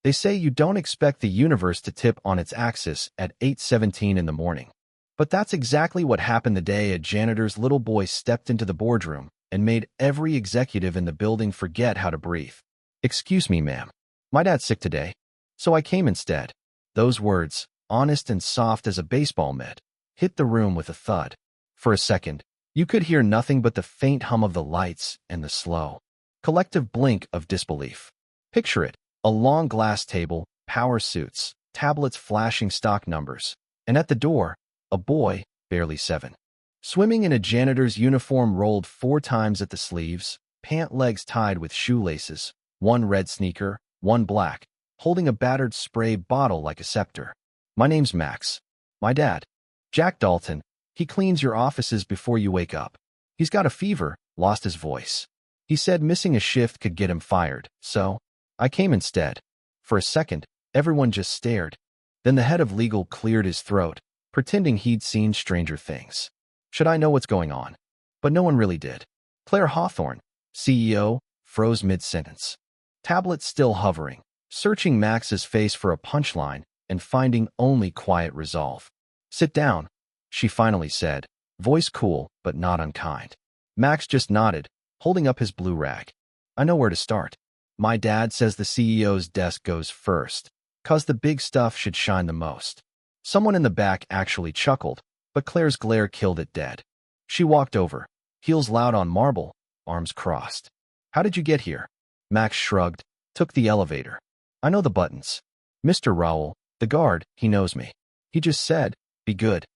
They say you don't expect the universe to tip on its axis at 8:17 in the morning. But that's exactly what happened the day a janitor's little boy stepped into the boardroom and made every executive in the building forget how to breathe. "Excuse me, ma'am. My dad's sick today, so I came instead." Those words, honest and soft as a baseball mitt, hit the room with a thud. For a second, you could hear nothing but the faint hum of the lights and the slow, collective blink of disbelief. Picture it, a long glass table, power suits, tablets flashing stock numbers, and at the door, a boy, barely 7. Swimming in a janitor's uniform rolled 4 times at the sleeves, pant legs tied with shoelaces, one red sneaker, one black, holding a battered spray bottle like a scepter. "My name's Max. My dad. Jack Dalton. He cleans your offices before you wake up. He's got a fever," lost his voice. He said missing a shift could get him fired, so I came instead. For a second, everyone just stared. Then the head of legal cleared his throat, pretending he'd seen stranger things. "Should I know what's going on?" But no one really did. Claire Hawthorne, CEO, froze mid-sentence. Tablet still hovering, searching Max's face for a punchline and finding only quiet resolve. "Sit down," she finally said, voice cool but not unkind. Max just nodded, holding up his blue rag. "I know where to start. My dad says the CEO's desk goes first, 'cause the big stuff should shine the most." Someone in the back actually chuckled, but Claire's glare killed it dead. She walked over, heels loud on marble, arms crossed. "How did you get here?" Max shrugged, took the elevator. "I know the buttons. Mr. Rowell, the guard, he knows me. He just said, 'Be good.'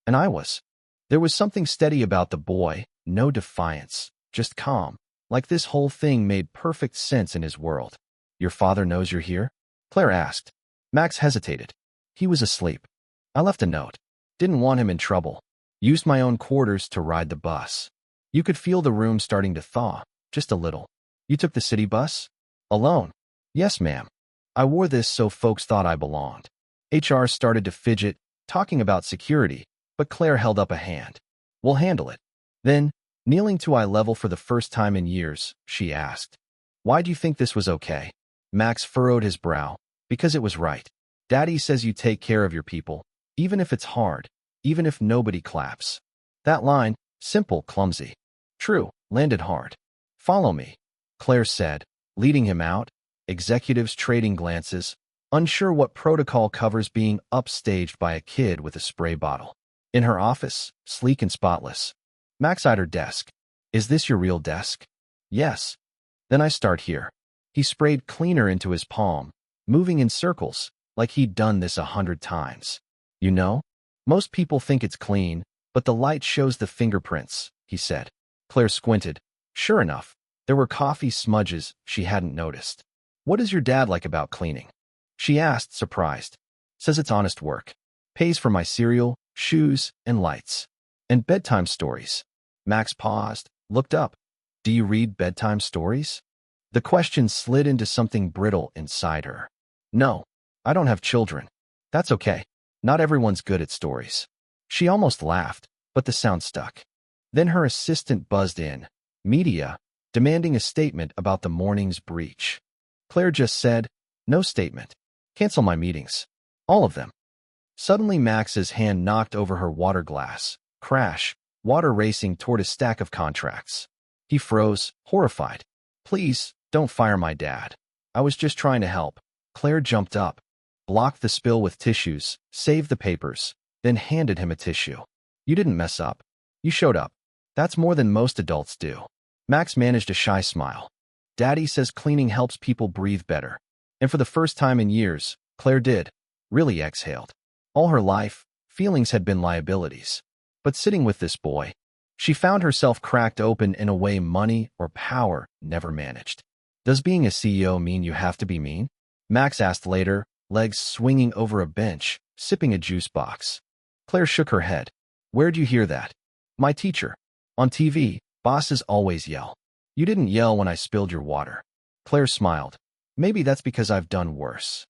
And I was." There was something steady about the boy, no defiance, just calm, like this whole thing made perfect sense in his world. "Your father knows you're here?" Claire asked. Max hesitated. "He was asleep. I left a note. Didn't want him in trouble. Used my own quarters to ride the bus." You could feel the room starting to thaw, just a little. "You took the city bus? Alone?" "Yes, ma'am. I wore this so folks thought I belonged." HR started to fidget, talking about security, but Claire held up a hand. "We'll handle it." Then, kneeling to eye level for the first time in years, she asked, "Why do you think this was okay?" Max furrowed his brow. "Because it was right. Daddy says you take care of your people, even if it's hard, even if nobody claps." That line, simple, clumsy, true, landed hard. "Follow me," Claire said, leading him out, executives trading glances, unsure what protocol covers being upstaged by a kid with a spray bottle. In her office, sleek and spotless. Max eyed her desk. "Is this your real desk?" "Yes." "Then I start here." He sprayed cleaner into his palm, moving in circles, like he'd done this 100 times. "You know, most people think it's clean, but the light shows the fingerprints," he said. Claire squinted. Sure enough, there were coffee smudges she hadn't noticed. "What is your dad like about cleaning?" she asked, surprised. "Says it's honest work. Pays for my cereal, shoes, and lights. And bedtime stories." Max paused, looked up. "Do you read bedtime stories?" The question slid into something brittle inside her. "No, I don't have children." "That's okay. Not everyone's good at stories." She almost laughed, but the sound stuck. Then her assistant buzzed in, media, demanding a statement about the morning's breach. Claire just said, "No statement. Cancel my meetings. All of them." Suddenly Max's hand knocked over her water glass. Crash, water racing toward a stack of contracts. He froze, horrified. "Please, don't fire my dad. I was just trying to help." Claire jumped up, blocked the spill with tissues, saved the papers, then handed him a tissue. "You didn't mess up. You showed up. That's more than most adults do." Max managed a shy smile. "Daddy says cleaning helps people breathe better." And for the first time in years, Claire did, really exhaled. All her life, feelings had been liabilities. But sitting with this boy, she found herself cracked open in a way money or power never managed. "Does being a CEO mean you have to be mean?" Max asked later, legs swinging over a bench, sipping a juice box. Claire shook her head. "Where'd you hear that?" "My teacher. On TV, bosses always yell." "You didn't yell when I spilled your water." Claire smiled. "Maybe that's because I've done worse."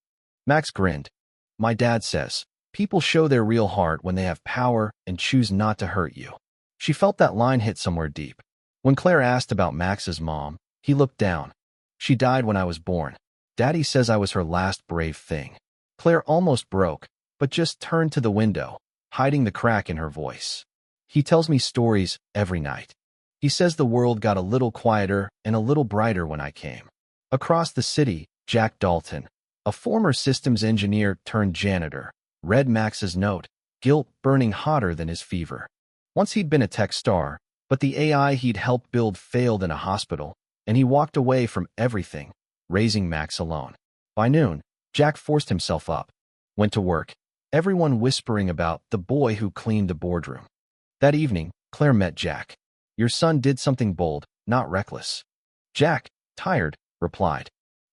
Max grinned. "My dad says, people show their real heart when they have power and choose not to hurt you." She felt that line hit somewhere deep. When Claire asked about Max's mom, he looked down. "She died when I was born. Daddy says I was her last brave thing. Claire almost broke, but just turned to the window, hiding the crack in her voice. He tells me stories every night. He says the world got a little quieter and a little brighter when I came. Across the city, Jack Dalton, a former systems engineer turned janitor, read Max's note, guilt burning hotter than his fever. Once he'd been a tech star, but the AI he'd helped build failed in a hospital, and he walked away from everything, raising Max alone. By noon, Jack forced himself up, went to work, everyone whispering about the boy who cleaned the boardroom. That evening, Claire met Jack. Your son did something bold, not reckless. Jack, tired, replied.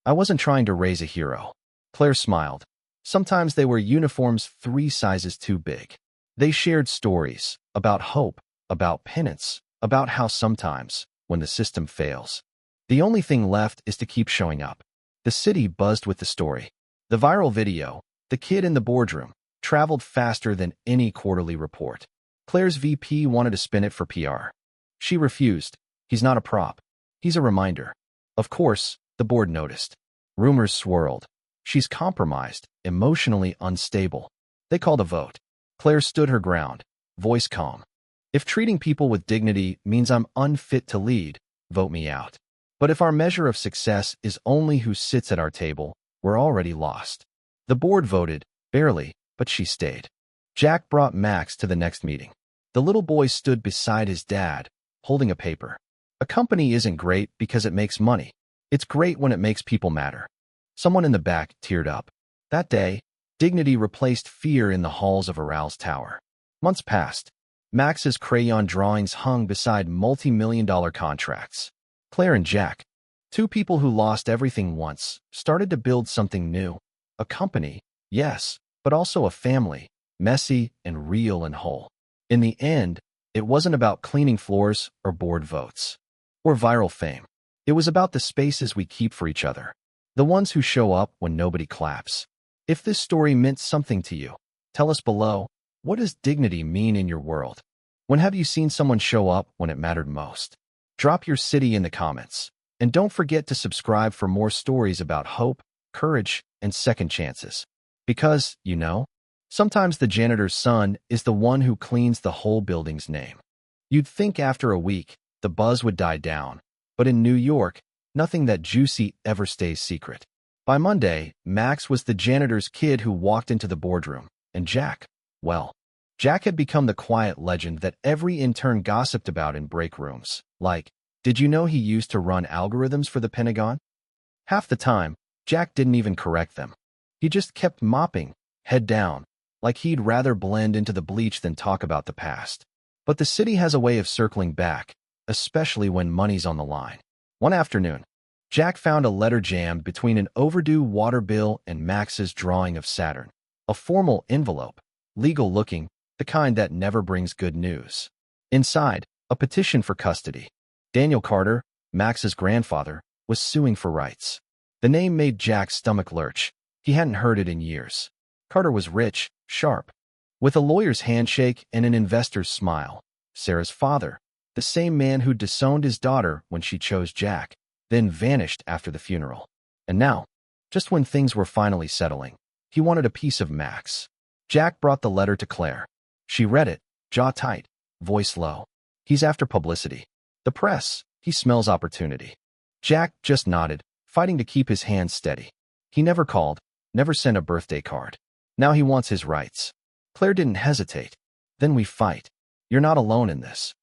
I wasn't trying to raise a hero. Claire smiled. Sometimes they were uniforms 3 sizes too big. They shared stories about hope, about penance, about how sometimes, when the system fails, the only thing left is to keep showing up. The city buzzed with the story. The viral video, the kid in the boardroom, traveled faster than any quarterly report. Claire's VP wanted to spin it for PR. She refused. He's not a prop. He's a reminder. Of course, the board noticed. Rumors swirled. She's compromised, emotionally unstable. They called a vote. Claire stood her ground, voice calm. If treating people with dignity means I'm unfit to lead, vote me out. But if our measure of success is only who sits at our table, we're already lost. The board voted, barely, but she stayed. Jack brought Max to the next meeting. The little boy stood beside his dad, holding a paper. A company isn't great because it makes money. It's great when it makes people matter. Someone in the back teared up. That day, dignity replaced fear in the halls of Aral's tower. Months passed. Max's crayon drawings hung beside multi-million-dollar contracts. Claire and Jack, 2 people who lost everything once, started to build something new. A company, yes, but also a family, messy and real and whole. In the end, it wasn't about cleaning floors or board votes or viral fame. It was about the spaces we keep for each other, the ones who show up when nobody claps. If this story meant something to you, tell us below. What does dignity mean in your world? When have you seen someone show up when it mattered most? Drop your city in the comments. And don't forget to subscribe for more stories about hope, courage, and second chances. Because, sometimes the janitor's son is the one who cleans the whole building's name. You'd think after a week, the buzz would die down. But in New York, nothing that juicy ever stays secret. By Monday, Max was the janitor's kid who walked into the boardroom. And Jack, well, Jack had become the quiet legend that every intern gossiped about in break rooms. Like, did you know he used to run algorithms for the Pentagon? Half the time, Jack didn't even correct them. He just kept mopping, head down, like he'd rather blend into the bleach than talk about the past. But the city has a way of circling back, especially when money's on the line. One afternoon, Jack found a letter jammed between an overdue water bill and Max's drawing of Saturn. A formal envelope, legal-looking, the kind that never brings good news. Inside, a petition for custody. Daniel Carter, Max's grandfather, was suing for rights. The name made Jack's stomach lurch. He hadn't heard it in years. Carter was rich, sharp, with a lawyer's handshake and an investor's smile. Sarah's father, the same man who disowned his daughter when she chose Jack, then vanished after the funeral. And now, just when things were finally settling, he wanted a piece of Max. Jack brought the letter to Claire. She read it, jaw tight, voice low. He's after publicity. The press, he smells opportunity. Jack just nodded, fighting to keep his hands steady. He never called, never sent a birthday card. Now he wants his rights. Claire didn't hesitate. Then we fight. You're not alone in this.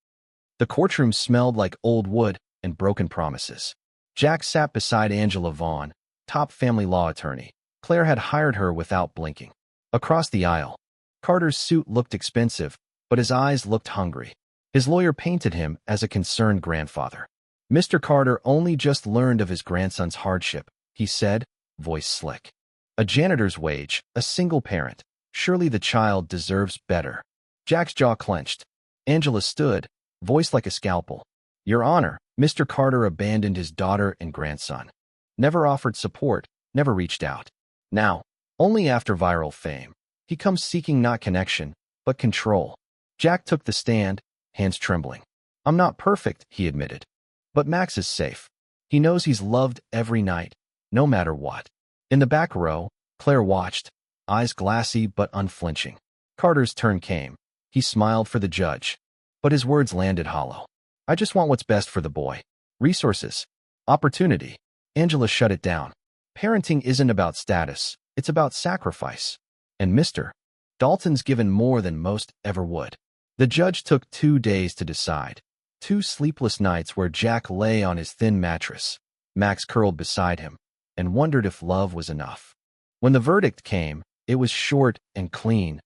The courtroom smelled like old wood and broken promises. Jack sat beside Angela Vaughn, top family law attorney. Claire had hired her without blinking. Across the aisle, Carter's suit looked expensive, but his eyes looked hungry. His lawyer painted him as a concerned grandfather. Mr. Carter only just learned of his grandson's hardship, he said, voice slick. A janitor's wage, a single parent. Surely the child deserves better. Jack's jaw clenched. Angela stood, voice like a scalpel. Your Honor, Mr. Carter abandoned his daughter and grandson. Never offered support, never reached out. Now, only after viral fame, he comes seeking not connection, but control. Jack took the stand, hands trembling. I'm not perfect, he admitted. But Max is safe. He knows he's loved every night. no matter what. In the back row, Claire watched, eyes glassy but unflinching. Carter's turn came. He smiled for the judge, but his words landed hollow. I just want what's best for the boy. Resources. Opportunity. Angela shut it down. Parenting isn't about status, it's about sacrifice. And Mr. Dalton's given more than most ever would. The judge took 2 days to decide. 2 sleepless nights where Jack lay on his thin mattress. Max curled beside him and wondered if love was enough. When the verdict came, it was short and clean.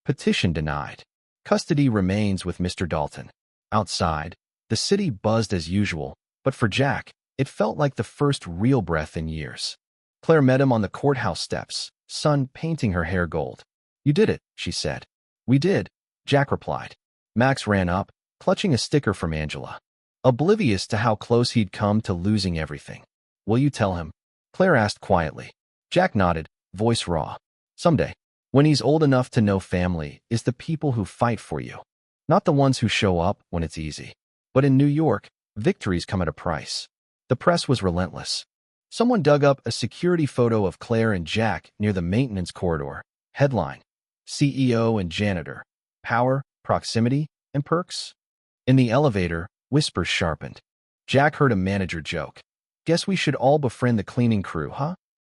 Petition denied. Custody remains with Mr. Dalton. Outside, the city buzzed as usual, but for Jack, it felt like the first real breath in years. Claire met him on the courthouse steps, sun painting her hair gold. You did it, she said. We did, Jack replied. Max ran up, clutching a sticker from Angela, oblivious to how close he'd come to losing everything. Will you tell him? Claire asked quietly. Jack nodded, voice raw. Someday, when he's old enough to know family is the people who fight for you, not the ones who show up when it's easy. But in New York, victories come at a price. The press was relentless. Someone dug up a security photo of Claire and Jack near the maintenance corridor. Headline: CEO and janitor. Power, proximity, and perks? In the elevator, whispers sharpened. Jack heard a manager joke. Guess we should all befriend the cleaning crew, huh?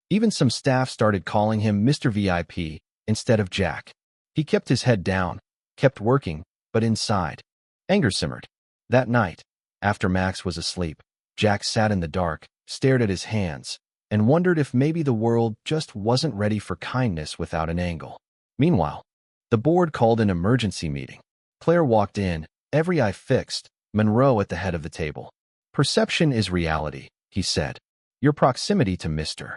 Even some staff started calling him Mr. VIP instead of Jack. He kept his head down, kept working, but inside, anger simmered. That night, after Max was asleep, Jack sat in the dark, stared at his hands, and wondered if maybe the world just wasn't ready for kindness without an angle. Meanwhile, the board called an emergency meeting. Claire walked in, every eye fixed, Monroe at the head of the table. Perception is reality, he said. Your proximity to Mr.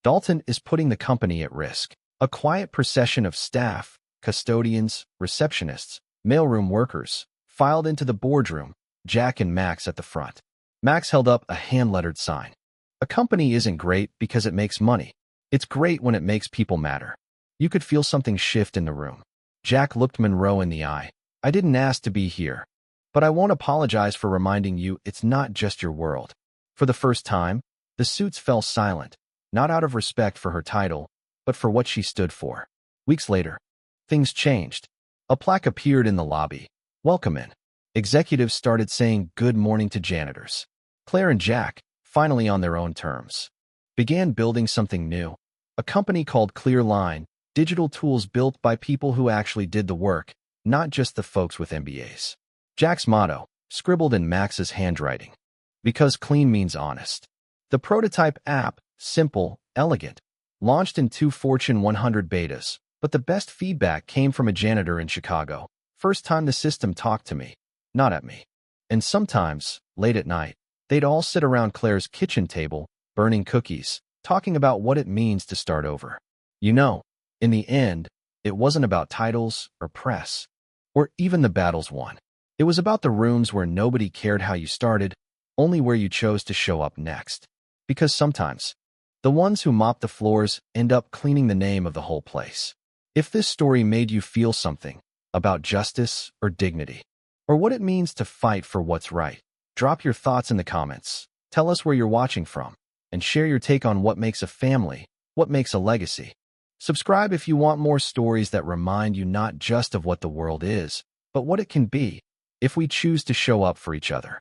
Dalton is putting the company at risk. A quiet procession of staff, custodians, receptionists, mailroom workers, filed into the boardroom, Jack and Max at the front. Max held up a hand-lettered sign. A company isn't great because it makes money. It's great when it makes people matter. You could feel something shift in the room. Jack looked Monroe in the eye. I didn't ask to be here, but I won't apologize for reminding you it's not just your world. For the first time, the suits fell silent, not out of respect for her title, but for what she stood for. Weeks later, things changed. A plaque appeared in the lobby. Welcome in. Executives started saying good morning to janitors. Claire and Jack, finally on their own terms, began building something new. A company called Clear Line, digital tools built by people who actually did the work, not just the folks with MBAs. Jack's motto, scribbled in Max's handwriting. Because clean means honest. The prototype app, simple, elegant, launched in 2 Fortune 100 betas, but the best feedback came from a janitor in Chicago. First time the system talked to me, not at me. And sometimes, late at night, they'd all sit around Claire's kitchen table, burning cookies, talking about what it means to start over. You know, in the end, it wasn't about titles or press, or even the battles won. It was about the rooms where nobody cared how you started, only where you chose to show up next. Because sometimes, the ones who mop the floors end up cleaning the name of the whole place. If this story made you feel something about justice or dignity, or what it means to fight for what's right, drop your thoughts in the comments. Tell us where you're watching from, and share your take on what makes a family, what makes a legacy. Subscribe if you want more stories that remind you not just of what the world is, but what it can be if we choose to show up for each other.